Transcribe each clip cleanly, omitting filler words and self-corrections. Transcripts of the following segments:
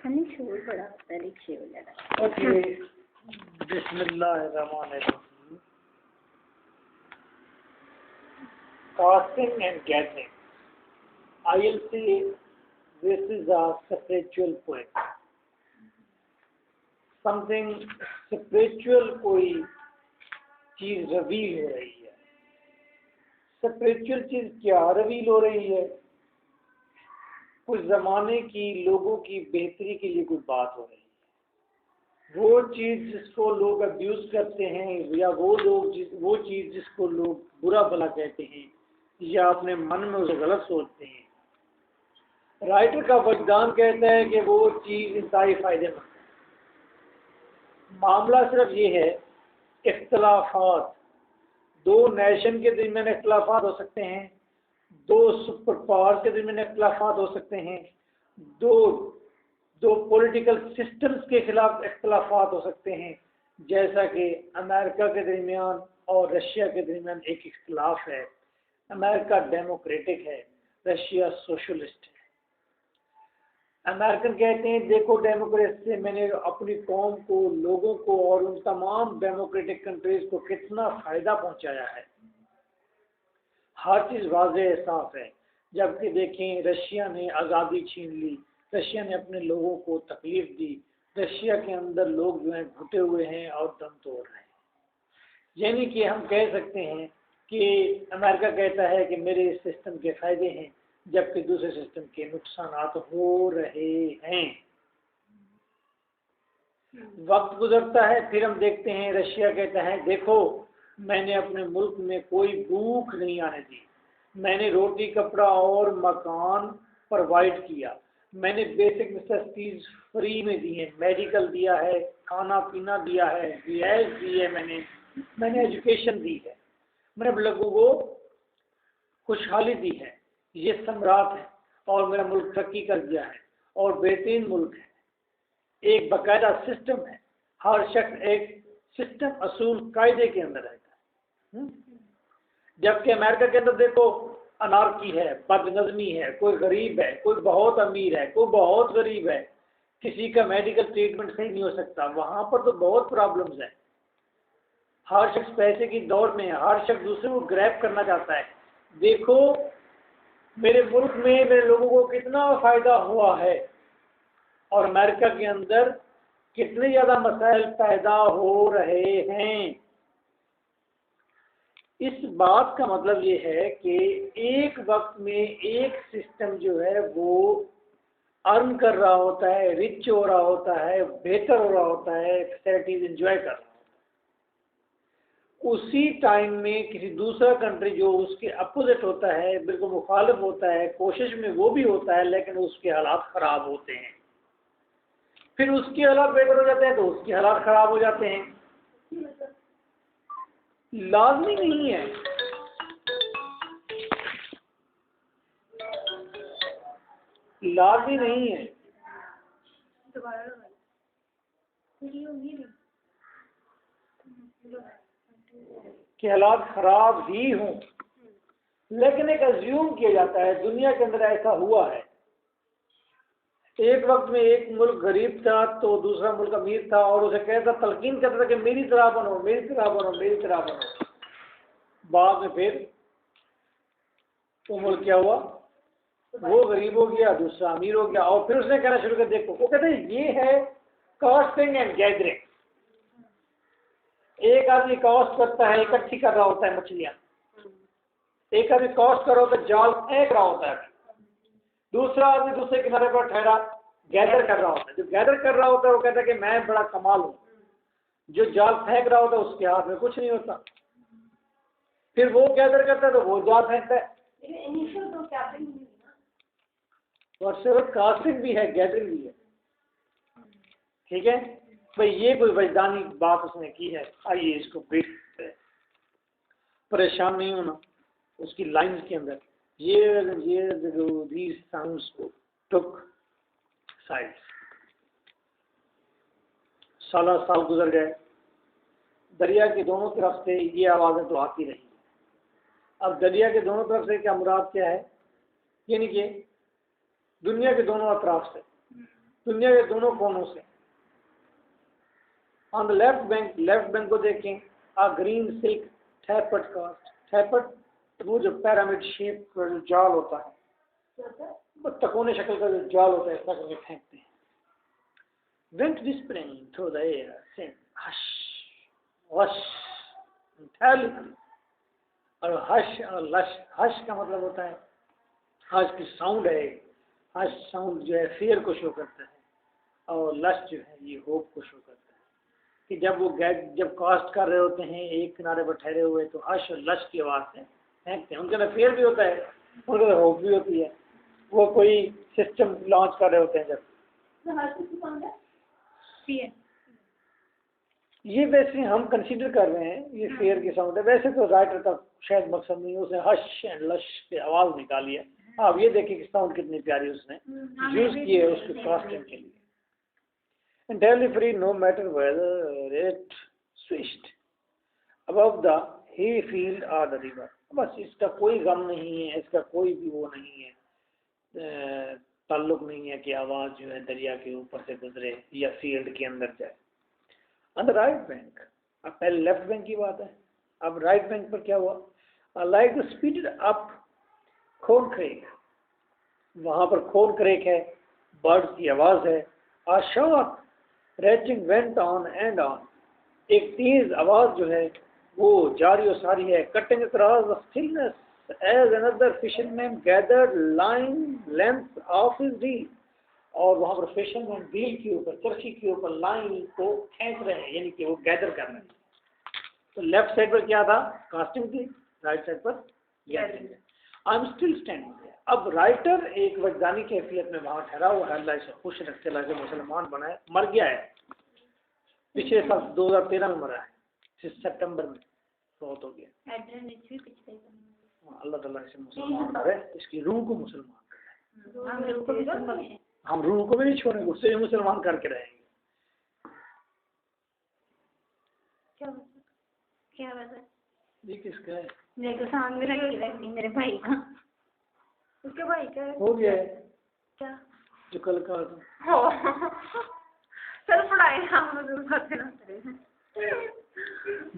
हमें शोर बड़ा होता है रिक्शे वगैरह। ओके, बिस्मिल्लाहिर्रहमानिर्रहीम। Casting and gathering. I'll say this is a spiritual point. Something spiritual कोई चीज रिवील हो रही है। स्पिरिचुअल चीज क्या रिवील हो रही है? कुछ जमाने की लोगों की बेहतरी के लिए कुछ बात हो रही है। वो चीज जिसको लोग अब्यूज करते हैं या वो चीज जिसको लोग बुरा भला कहते हैं या अपने मन में उसे गलत सोचते हैं, राइटर का वजदान कहता है कि वो चीज इंतहाई फायदेमंद है। मामला सिर्फ ये है, इख्तलाफात, दो नेशन के दरमियान इख्तलाफात हो सकते हैं, दो सुपर पावर के दरमियान इख्तलाफात हो सकते हैं, दो पॉलिटिकल सिस्टम्स के खिलाफ इख्तलाफात हो सकते हैं, जैसा कि अमेरिका के दरमियान और रशिया के दरमियान एक इख्तलाफ है। अमेरिका डेमोक्रेटिक है, रशिया सोशलिस्ट है। अमेरिकन कहते हैं देखो डेमोक्रेसी से मैंने अपनी कौम को, लोगों को और उन तमाम डेमोक्रेटिक कंट्रीज को कितना फायदा पहुंचाया है, हर चीज वाज़ेह साफ है। जबकि देखें रशिया ने आज़ादी छीन ली, रशिया ने अपने लोगों को तकलीफ दी, रशिया के अंदर लोग जो हैं घुटे हुए हैं और दम तोड़ रहे हैं। यानी कि हम कह सकते हैं कि अमेरिका कहता है कि मेरे इस सिस्टम के फायदे हैं, जबकि दूसरे सिस्टम के नुकसान हो रहे हैं। वक्त गुजरता है, फिर हम देखते हैं रशिया कहता है देखो मैंने अपने मुल्क में कोई भूख नहीं आने दी, मैंने रोटी कपड़ा और मकान प्रोवाइड किया, मैंने बेसिक नेसेसिटीज फ्री में दी है, मेडिकल दिया है, खाना पीना दिया है, रिहाइश दी है, मैंने एजुकेशन दी है, मैंने लोगों को खुशहाली दी है। ये सम्राट है और मेरा मुल्क तरक्की कर दिया है और बेहतरीन मुल्क है, एक बाकायदा सिस्टम है, हर शख्स एक सिस्टम असूल कायदे के अंदर रहता है। जबकि अमेरिका के अंदर देखो अनारकी है, बदनज़मी है, कोई गरीब है, कोई बहुत अमीर है, कोई बहुत गरीब है, किसी का मेडिकल ट्रीटमेंट सही नहीं हो सकता, वहां पर तो बहुत प्रॉब्लम्स है। हर शख्स पैसे की दौड़ में है, हर शख्स दूसरे को ग्रैब करना चाहता है। देखो मेरे मुल्क में मेरे लोगों को कितना फायदा हुआ है और अमेरिका के अंदर कितने ज्यादा मसाइल पैदा हो रहे हैं। इस बात का मतलब ये है कि एक वक्त में एक सिस्टम जो है वो अर्न कर रहा होता है, रिच हो रहा होता है, बेहतर हो रहा होता है, फैसिलिटीज एंजॉय कर रहा होता है। उसी टाइम में किसी दूसरा कंट्री जो उसके अपोजिट होता है, बिल्कुल मुखालिफ होता है, कोशिश में वो भी होता है लेकिन उसके हालात खराब होते हैं। फिर उसके हालात बेहतर हो जाते हैं तो उसके हालात खराब हो जाते हैं। लाजमी नहीं है, लाजमी नहीं है कि हालात खराब ही हों, लेकिन एक अज्यूम किया जाता है दुनिया के अंदर ऐसा हुआ है। एक वक्त में एक मुल्क गरीब था तो दूसरा मुल्क अमीर था और उसे कहता तलकीन करता था कि मेरी तरह बनो, मेरी तरह बनो, मेरी तरह बनो। बाद में फिर वो मुल्क क्या हुआ, वो गरीब हो गया, दूसरा अमीर हो गया और फिर उसने कहना शुरू कर देखो, वो कहते हैं ये है कास्टिंग एंड गैदरिंग। एक आदमी कास्ट करता है, इकट्ठी कर रहा होता है मछलियां, एक आदमी कास्ट कर रहा होता है, जाल फेंक रहा होता है, दूसरा आदमी दूसरे किनारे पर ठहरा गैदर कर रहा होता है। जो गैदर कर रहा होता है वो कहता है कि मैं बड़ा कमाल हूं, जो जाल फेंक रहा होता है उसके हाथ में कुछ नहीं होता। फिर वो गैदर करता है तो वो जाल फेंकता है। और सिर्फ कास्टिंग भी है, गैदरिंग भी है। ठीक है भाई, ये कोई वजदानी बात उसने की है, आइए इसको ब्रीफ। परेशान नहीं होना उसकी लाइंस के अंदर। these sounds took sides। साल गुजर गए, दरिया के दोनों तरफ से ये आवाज़ें तो आती रही। अब दरिया के दोनों तरफ से क्या मुराद क्या है, यानी कि दुनिया के दोनों अतराफ से दुनिया के दोनों कोनों से। ऑन द लेफ्ट बैंक को देखें, आ ग्रीन सिल्क टैपट कास्ट। टैपट वो जो पैरामिड शेप का जो जाल होता है, वो तकोने शक्ल का जो जाल होता है, ऐसा करके फेंकते हैं। Wind whispering through the air, saying hush, hush, entirely free। और हश और लश, हश का मतलब होता है, हश की साउंड है, हश साउंड जो है फियर को शो करता है, और लश जो है ये होप को शो करता है कि जब वो जब कास्ट कर रहे होते हैं एक किनारे पर ठहरे हुए, तो हश और लश की आवाज़ से फेंकते हैं। उनके अंदर फियर भी होता है, उनके अंदर होप भी होती है, वो कोई सिस्टम लॉन्च कर रहे होते हैं जब। ये वैसे हम कंसीडर कर रहे हैं ये फेयर की साउंड है, वैसे तो राइटर का शायद मकसद नहीं है, उसने हश एंड लश की आवाज़ निकाली है। आप ये देखिए कि साउंड कितनी प्यारी उसने यूज की है उसके कास्टिंग के लिए। Entirely free, no matter whether it swished above the hay field or the river। बस इसका कोई गम नहीं है, इसका कोई भी वो नहीं है, ताल्लुक नहीं है कि आवाज़ जो है दरिया के ऊपर से गुजरे या फील्ड के अंदर जाए। ऑन द राइट बैंक, अब पहले लेफ्ट बैंक की बात है, अब राइट बैंक पर क्या हुआ? Like the speeded up corncrake, वहाँ पर खोन क्रेक है, बर्ड की आवाज़ है। A shot retching went on and on, एक तेज आवाज़ जो है वो जारी और सारी है। Cutting across the stillness as another fisherman gathered line length of his reel, और वहाँ पर फिशरमैन रील के ऊपर, चरखी के ऊपर लाइन को खींच रहे हैं, यानी कि वो गैदर कर रहे हैं। तो लेफ्ट साइड पर क्या था? कास्टिंग थी, राइट साइड पर gathering. I am still standing. अब राइटर एक वैज्ञानिक की हैसियत में वहाँ ठहरा हुआ है, अल्लाह से खुश रखे, अल्लाह से मुसलमान बनाए, मर गया है पिछले साल 2013 में मरा है, सितंबर में बहुत हो गया। अल्लाह ताला से मुसलमान करे, इसकी रूह को मुसलमान करे। हम रूह को भी नहीं छोड़ेंगे, उससे भी मुसलमान करके रहेंगे। क्या बात है? ये किसका है? मेरे को सामने रखी रहती, मेरे भाई का। उसके भाई का हो गया है क्या? जो कल का चल पढ़ाए हम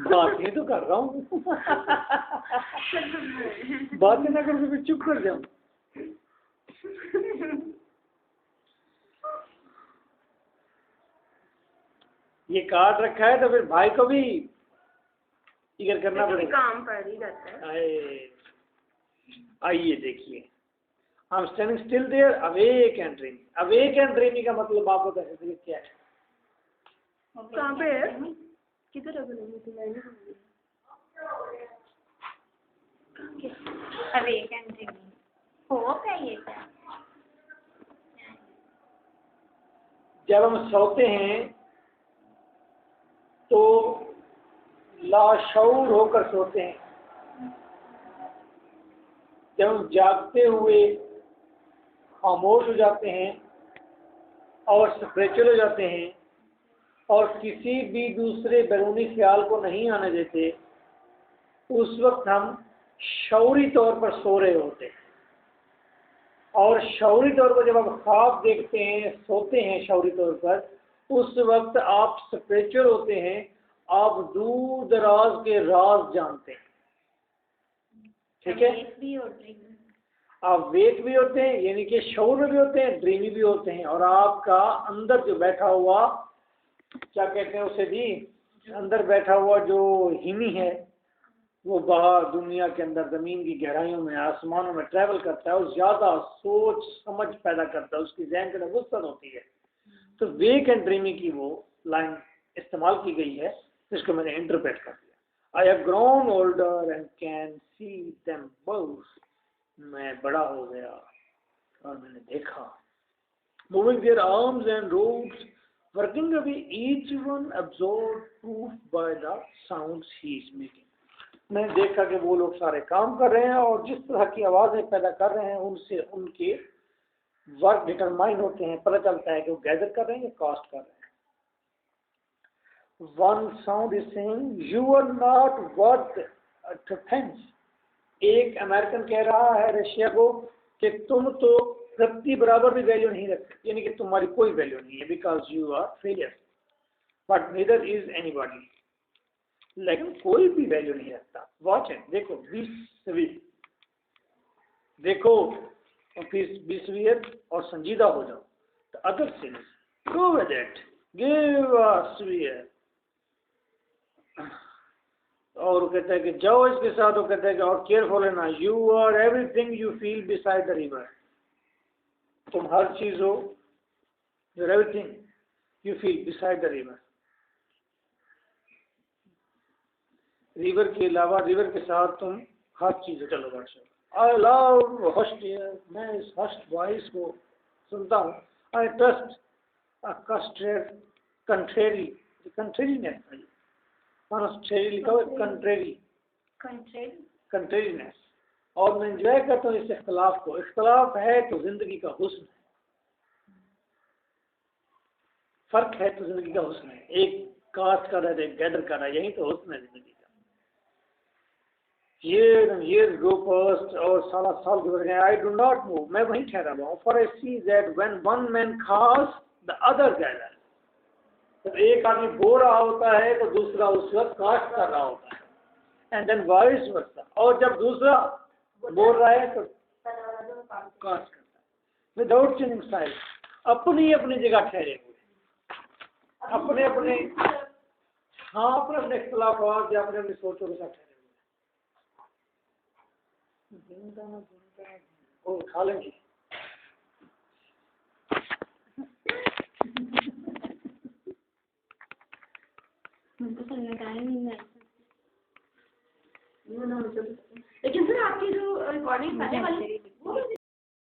बातें तो कर रहा हूँ बातें ना करके फिर चुप कर जाऊँ। ये काट रखा है तो फिर भाई को भी इधर करना पड़ेगा, काम पड़ ही जाता है। आइए देखिए, I'm standing still there, awake and dreaming। awake and dreaming का मतलब आप बता सकते हैं क्या है? कहाँ पे है? किधर है? awake and dreaming हो क्या ये? जब हम सोते हैं तो लाशऊर होकर सोते हैं, जब हम जागते हुए खामोश हो जाते हैं और स्पिरिचुअल हो जाते हैं और किसी भी दूसरे बैरूनी ख्याल को नहीं आने देते, उस वक्त हम शऊरी तौर पर सो रहे होते हैं। और शऊरी तौर पर जब आप ख्वाब देखते हैं, सोते हैं शऊरी तौर पर, उस वक्त आप स्पिरिचुअल होते हैं, आप दूर दराज के राज जानते हैं। ठीक है, आप वेक भी होते हैं, यानी कि शऊर में भी होते हैं, ड्रीमी भी होते हैं, और आपका अंदर जो बैठा हुआ, क्या कहते हैं उसे भी, अंदर बैठा हुआ जो हिमी है, वो बाहर दुनिया के अंदर ज़मीन की गहराइयों में, आसमानों में ट्रैवल करता है और ज़्यादा सोच समझ पैदा करता है, उसकी ज़हन के अंदर वुसअत होती है। तो वेक एंड ड्रीमी की वो लाइन इस्तेमाल की गई है, जिसको मैंने इंटरप्रेट कर दिया। I have grown older and can see them both. मैं बड़ा हो गया और मैंने देखा। Moving there arms and ropes, working away each one absorbed proof by the sounds he is making. मैंने देखा कि वो लोग सारे काम कर रहे हैं और जिस तरह की आवाज़ें पैदा कर रहे हैं उनसे उनके वर्क डिटरमाइन होते हैं, पता चलता है कि वो गैदर कर रहे हैं या कास्ट कर रहे हैं। One sound is saying you are not worth defence. एक अमेरिकन कह रहा है रशिया को कि तुम तो शक्ति बराबर भी वैल्यू नहीं रखती, यानी कि तुम्हारी कोई वैल्यू नहीं है, because you are failure, but neither is anybody, लेकिन कोई भी वैल्यू नहीं रखता। वॉच इट, देखो बी सभी, देखो बी सवियर और संजीदा हो जाओ। The other things go with it, give a severe. और वो कहता है कि जाओ इसके साथ, वो कहता है कि और केयरफुल है ना, you are everything you feel beside the river, तुम हर चीज हो, you are everything you feel beside the river. River के अलावा, रिवर के साथ तुम हर चीज, चलो वर्षा। आई लव हस्ट एयर, मैं इस हस्ट वॉइस को सुनता हूँ। आई ट्रस्ट कंट्रेरी, कंट्रेरीनेस, लिखा हुआ कंट्रेरी, कंट्रेरीनेस, और मैं एंजॉय करता हूँ इस इख्तलाफ को। इख्तलाफ है तो जिंदगी का हुस्न है, फर्क है तो जिंदगी का हुस्न है। एक कास्ट का रहा, एक गैदर का रहा, यही तो हुस्न है जिंदगी का। years go past, और सारा साल गुजर गए। I do not move, मैं वहीं ठहरा हुआ हूँ। For I see that when one man casts, the other gathers. जब एक आदमी बो रहा होता है तो दूसरा उस वक्त कास्ट कर रहा होता है, एंड देन वाइस वर्सा। और जब दूसरा बोल रहा है तो कास्ट करता है। विदाउट चेंजिंग साइड, अपनी अपनी जगह ठहरे हुए, अपने अपने, हाँ अपने अपने इख्तलाफात या अपने अपनी सोचों के साथ ठहरे। ओ खा लेंगे। लेकिन सर आपकी जो रिकॉर्डिंग पहले वाली